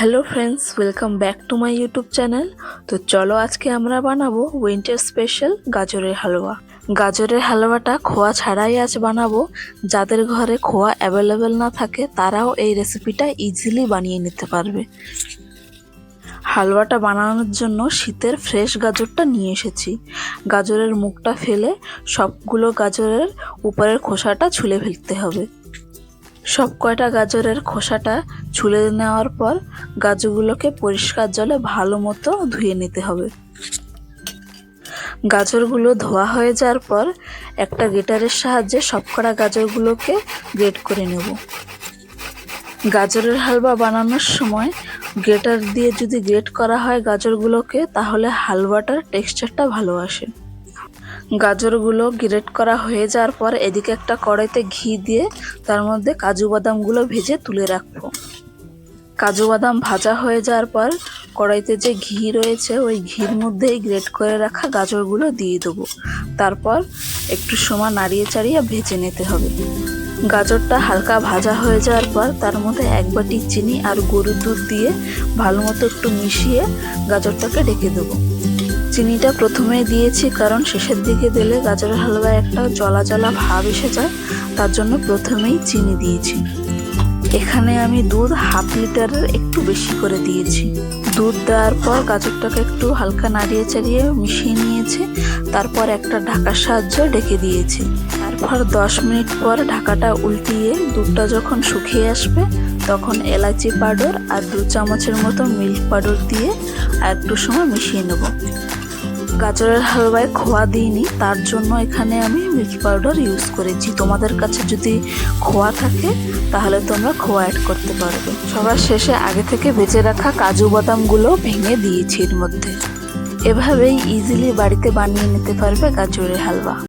Hello friends, welcome back to my YouTube channel. তো চলো আজকে আমরা বানাবো উইন্টার স্পেশাল গাজরের হালুয়া। গাজরের হালুয়াটা খোয়া ছাড়াই আজ বানাবো। যাদের ঘরে খোয়া অ্যাভেলেবেল না থাকে তারাও এই রেসিপিটা ইজিলি বানিয়ে নিতে পারবে। হালুয়াটা বানানোর জন্য শীতের ফ্রেশ গাজরটা নিয়ে এসেছি। গাজরের মুখটা ফেলে সবগুলো গাজরের উপরের খোসাটা ছুলে ফেলতে হবে। সব কয়টা গাজরের খোসাটা ছুলে নেওয়ার পর গাজরগুলোকে পরিষ্কার জলে ভালো মতো ধুয়ে নিতে হবে। গাজরগুলো ধোয়া হয়ে যাওয়ার পর একটা গ্রেটারের সাহায্যে সবকটা গাজরগুলোকে গ্রেট করে নেব। গাজরের হালুয়া বানানোর সময় গ্রেটার দিয়ে যদি গ্রেট করা হয় গাজরগুলোকে, তাহলে হালুয়াটার টেক্সচারটা ভালো আসে। গাজরগুলো গ্রেট করা হয়ে যাওয়ার পর এদিকে একটা কড়াইতে ঘি দিয়ে তার মধ্যে কাজু বাদামগুলো ভেজে তুলে রাখবো। কাজু বাদাম ভাজা হয়ে যাওয়ার পর কড়াইতে যে ঘি রয়েছে ওই ঘির মধ্যেই গ্রেট করে রাখা গাজরগুলো দিয়ে দেবো। তারপর একটু সময় নাড়িয়ে চাড়িয়ে ভেজে নিতে হবে। গাজরটা হালকা ভাজা হয়ে যাওয়ার পর তার মধ্যে এক বাটি চিনি আর গরুর দুধ দিয়ে ভালো মতো একটু মিশিয়ে গাজরটাকে ঢেকে দেবো। চিনিটা প্রথমেই দিয়েছি কারণ শেষের দিকে দিলে গাজরের হালুয়ায় একটা জলা জলা ভাব এসে যায়, তার জন্য প্রথমেই চিনি দিয়েছি। এখানে আমি দুধ হাফ লিটারের একটু বেশি করে দিয়েছি। দুধ দেওয়ার পর গাজরটাকে একটু হালকা নাড়িয়ে চাড়িয়ে মিশিয়ে নিয়েছি। তারপর একটা ঢাকার সাহায্যে ঢেকে দিয়েছি। তারপর 10 মিনিট পর ঢাকাটা উল্টিয়ে দুধটা যখন শুকিয়ে আসবে তখন এলাচি পাউডার আর 2 চামচের মতো মিল্ক পাউডার দিয়ে আর একটু সময় মিশিয়ে নেব। গাজরের হালুয়ায় খোয়া দিইনি, তার জন্য এখানে আমি মিল্ক পাউডার ইউজ করেছি। তোমাদের কাছে যদি খোয়া থাকে তাহলে তোমরা খোয়া অ্যাড করতে পারবে। সবার শেষে আগে থেকে ভেজে রাখা কাজু বাদামগুলো ভেঙে দিয়েছি এর মধ্যে। এভাবেই ইজিলি বাড়িতে বানিয়ে নিতে পারবে গাজরের হালুয়া।